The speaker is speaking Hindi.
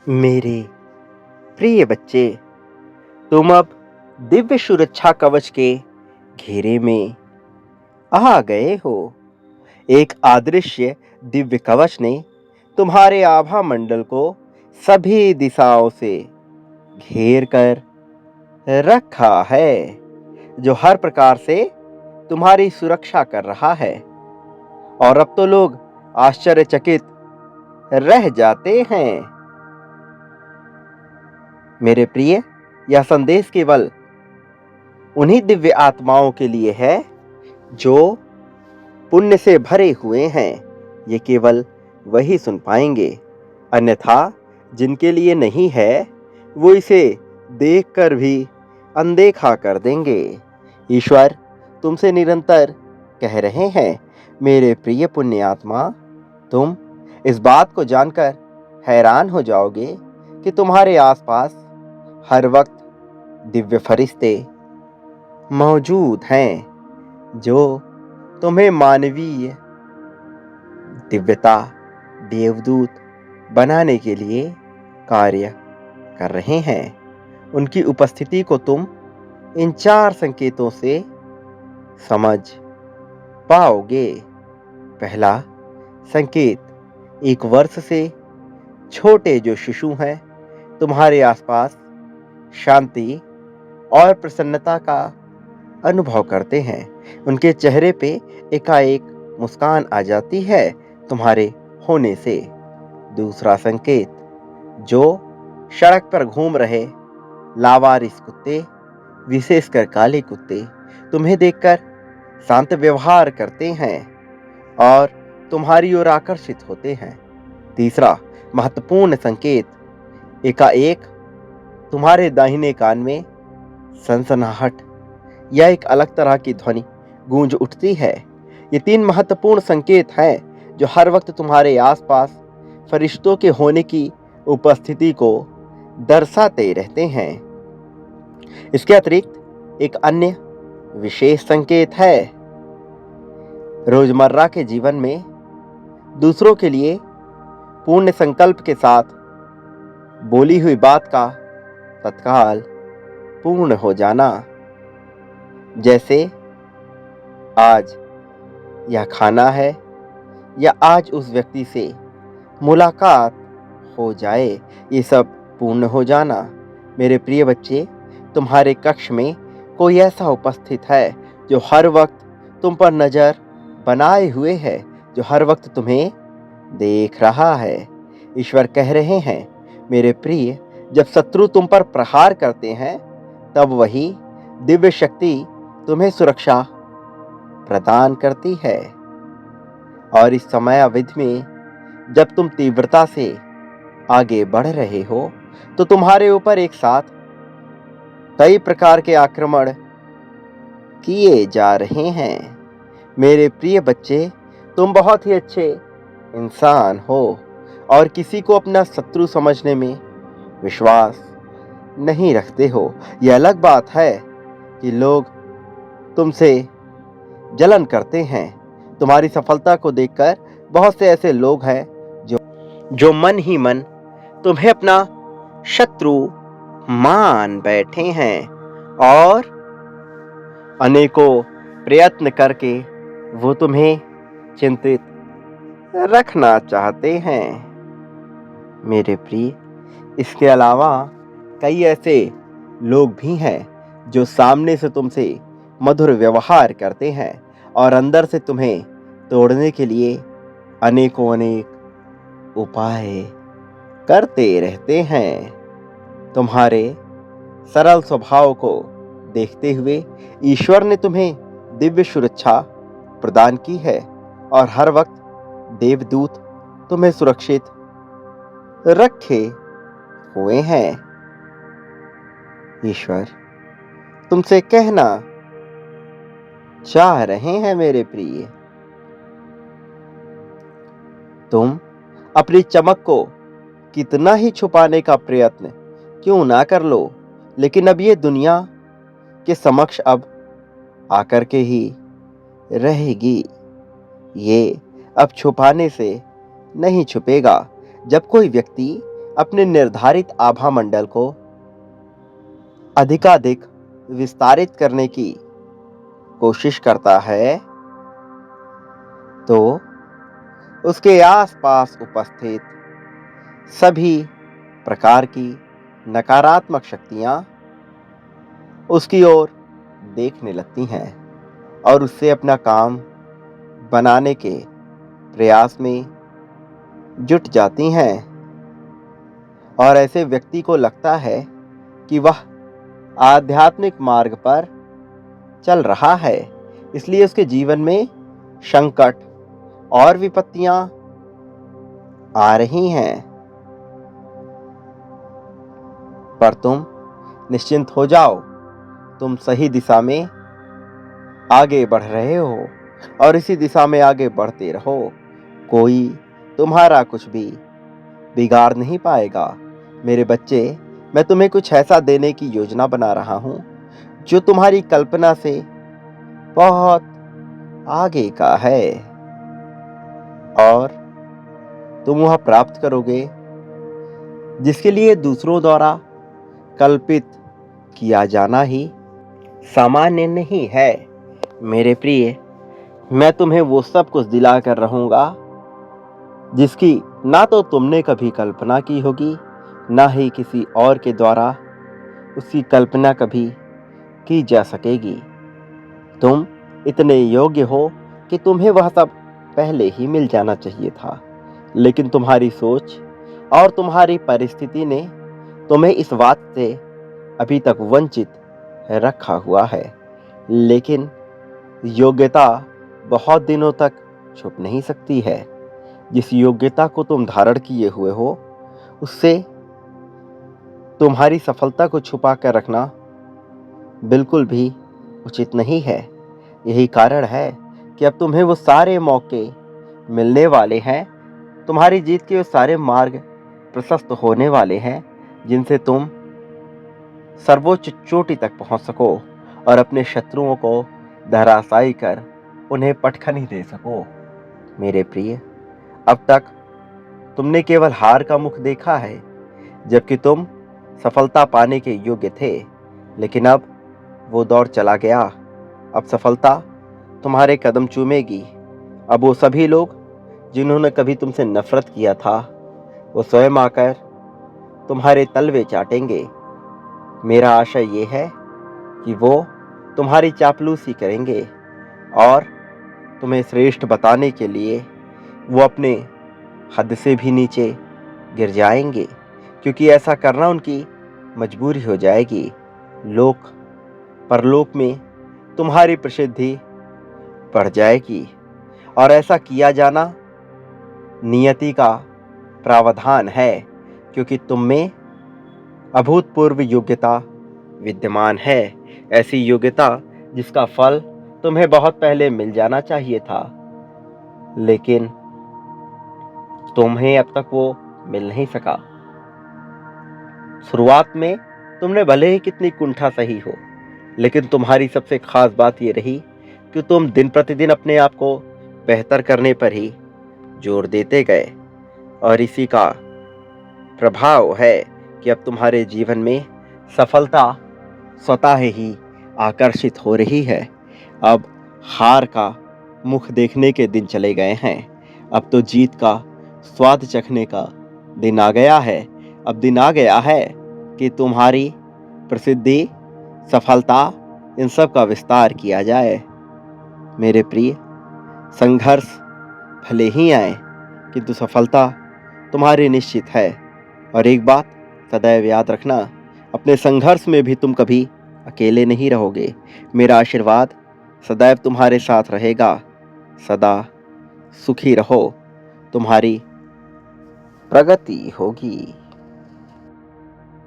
मेरे प्रिय बच्चे, तुम अब दिव्य सुरक्षा कवच के घेरे में आ गए हो। एक अदृश्य दिव्य कवच ने तुम्हारे आभा मंडल को सभी दिशाओं से घेर कर रखा है, जो हर प्रकार से तुम्हारी सुरक्षा कर रहा है। और अब तो लोग आश्चर्यचकित रह जाते हैं। मेरे प्रिय, यह संदेश केवल उन्हीं दिव्य आत्माओं के लिए है जो पुण्य से भरे हुए हैं। ये केवल वही सुन पाएंगे, अन्यथा जिनके लिए नहीं है वो इसे देखकर भी अनदेखा कर देंगे। ईश्वर तुमसे निरंतर कह रहे हैं, मेरे प्रिय पुण्य आत्मा, तुम इस बात को जानकर हैरान हो जाओगे कि तुम्हारे आसपास हर वक्त दिव्य फरिश्ते मौजूद हैं जो तुम्हें मानवीय दिव्यता देवदूत बनाने के लिए कार्य कर रहे हैं। उनकी उपस्थिति को तुम इन 4 संकेतों से समझ पाओगे। पहला संकेत, एक वर्ष से छोटे जो शिशु हैं तुम्हारे आसपास शांति और प्रसन्नता का अनुभव करते हैं। उनके चेहरे पे एकाएक मुस्कान आ जाती है तुम्हारे होने से। दूसरा संकेत, जो सड़क पर घूम रहे लावारिस कुत्ते, विशेषकर काले कुत्ते, तुम्हें देखकर शांत व्यवहार करते हैं और तुम्हारी ओर आकर्षित होते हैं। तीसरा महत्वपूर्ण संकेत, एकाएक तुम्हारे दाहिने कान में सनसनाहट या एक अलग तरह की ध्वनि गूंज उठती है। ये 3 महत्वपूर्ण संकेत हैं जो हर वक्त तुम्हारे आसपास फरिश्तों के होने की उपस्थिति को दर्शाते रहते हैं। इसके अतिरिक्त एक अन्य विशेष संकेत है। रोजमर्रा के जीवन में दूसरों के लिए पूर्ण संकल्प के साथ बोली हुई बात का तत्काल पूर्ण हो जाना। जैसे आज यह खाना है या आज उस व्यक्ति से मुलाकात हो जाए, ये सब पूर्ण हो जाना। मेरे प्रिय बच्चे, तुम्हारे कक्ष में कोई ऐसा उपस्थित है जो हर वक्त तुम पर नजर बनाए हुए है, जो हर वक्त तुम्हें देख रहा है। ईश्वर कह रहे हैं, मेरे प्रिय, जब शत्रु तुम पर प्रहार करते हैं तब वही दिव्य शक्ति तुम्हें सुरक्षा प्रदान करती है। और इस समय अवधि में जब तुम तीव्रता से आगे बढ़ रहे हो तो तुम्हारे ऊपर एक साथ कई प्रकार के आक्रमण किए जा रहे हैं। मेरे प्रिय बच्चे, तुम बहुत ही अच्छे इंसान हो और किसी को अपना शत्रु समझने में विश्वास नहीं रखते हो। यह अलग बात है कि लोग तुमसे जलन करते हैं। तुम्हारी सफलता को देखकर बहुत से ऐसे लोग हैं जो मन ही मन तुम्हें अपना शत्रु मान बैठे हैं और अनेकों प्रयत्न करके वो तुम्हें चिंतित रखना चाहते हैं। मेरे प्रिय, इसके अलावा कई ऐसे लोग भी हैं जो सामने से तुमसे मधुर व्यवहार करते हैं और अंदर से तुम्हें तोड़ने के लिए अनेकों अनेक उपाय करते रहते हैं। तुम्हारे सरल स्वभाव को देखते हुए ईश्वर ने तुम्हें दिव्य सुरक्षा प्रदान की है और हर वक्त देवदूत तुम्हें सुरक्षित रखे हुए हैं। ईश्वर तुमसे कहना चाह रहे हैं, मेरे प्रिय, तुम अपनी चमक को कितना ही छुपाने का प्रयत्न क्यों ना कर लो, लेकिन अब ये दुनिया के समक्ष अब आकर के ही रहेगी। ये अब छुपाने से नहीं छुपेगा। जब कोई व्यक्ति अपने निर्धारित आभा मंडल को अधिकाधिक विस्तारित करने की कोशिश करता है, तो उसके आसपास उपस्थित सभी प्रकार की नकारात्मक शक्तियां उसकी ओर देखने लगती हैं और उससे अपना काम बनाने के प्रयास में जुट जाती हैं। और ऐसे व्यक्ति को लगता है कि वह आध्यात्मिक मार्ग पर चल रहा है, इसलिए उसके जीवन में संकट और विपत्तियां आ रही हैं। पर तुम निश्चिंत हो जाओ, तुम सही दिशा में आगे बढ़ रहे हो और इसी दिशा में आगे बढ़ते रहो। कोई तुम्हारा कुछ भी बिगाड़ नहीं पाएगा। मेरे बच्चे, मैं तुम्हें कुछ ऐसा देने की योजना बना रहा हूं जो तुम्हारी कल्पना से बहुत आगे का है और तुम वह प्राप्त करोगे जिसके लिए दूसरों द्वारा कल्पित किया जाना ही सामान्य नहीं है। मेरे प्रिय, मैं तुम्हें वो सब कुछ दिला कर रहूंगा जिसकी ना तो तुमने कभी कल्पना की होगी, ना ही किसी और के द्वारा उसकी कल्पना कभी की जा सकेगी। तुम इतने योग्य हो कि तुम्हें वह सब पहले ही मिल जाना चाहिए था, लेकिन तुम्हारी सोच और तुम्हारी परिस्थिति ने तुम्हें इस बात से अभी तक वंचित रखा हुआ है। लेकिन योग्यता बहुत दिनों तक छुप नहीं सकती है। जिस योग्यता को तुम धारण किए हुए हो, उससे तुम्हारी सफलता को छुपा कर रखना बिल्कुल भी उचित नहीं है। यही कारण है कि अब तुम्हें वो सारे मौके मिलने वाले हैं, तुम्हारी जीत के वो सारे मार्ग प्रशस्त होने वाले हैं जिनसे तुम सर्वोच्च चोटी तक पहुंच सको और अपने शत्रुओं को धराशायी कर उन्हें पटखनी दे सको। मेरे प्रिय, अब तक तुमने केवल हार का मुख देखा है, जबकि तुम सफलता पाने के योग्य थे। लेकिन अब वो दौर चला गया। अब सफलता तुम्हारे कदम चूमेगी। अब वो सभी लोग जिन्होंने कभी तुमसे नफरत किया था, वो स्वयं आकर तुम्हारे तलवे चाटेंगे। मेरा आशा ये है कि वो तुम्हारी चापलूसी करेंगे और तुम्हें श्रेष्ठ बताने के लिए वो अपने हद से भी नीचे गिर जाएंगे, क्योंकि ऐसा करना उनकी मजबूरी हो जाएगी। लोक परलोक में तुम्हारी प्रसिद्धि बढ़ जाएगी और ऐसा किया जाना नियति का प्रावधान है, क्योंकि तुम में अभूतपूर्व योग्यता विद्यमान है। ऐसी योग्यता जिसका फल तुम्हें बहुत पहले मिल जाना चाहिए था, लेकिन तुम्हें अब तक वो मिल नहीं सका। शुरुआत में तुमने भले ही कितनी कुंठा सही हो, लेकिन तुम्हारी सबसे खास बात ये रही कि तुम दिन प्रतिदिन अपने आप को बेहतर करने पर ही जोर देते गए और इसी का प्रभाव है कि अब तुम्हारे जीवन में सफलता स्वतः ही आकर्षित हो रही है। अब हार का मुख देखने के दिन चले गए हैं। अब तो जीत का स्वाद चखने का दिन आ गया है। अब दिन आ गया है कि तुम्हारी प्रसिद्धि, सफलता, इन सब का विस्तार किया जाए। मेरे प्रिय, संघर्ष भले ही आए, किंतु सफलता तुम्हारी निश्चित है। और एक बात सदैव याद रखना, अपने संघर्ष में भी तुम कभी अकेले नहीं रहोगे। मेरा आशीर्वाद सदैव तुम्हारे साथ रहेगा। सदा सुखी रहो, तुम्हारी प्रगति होगी।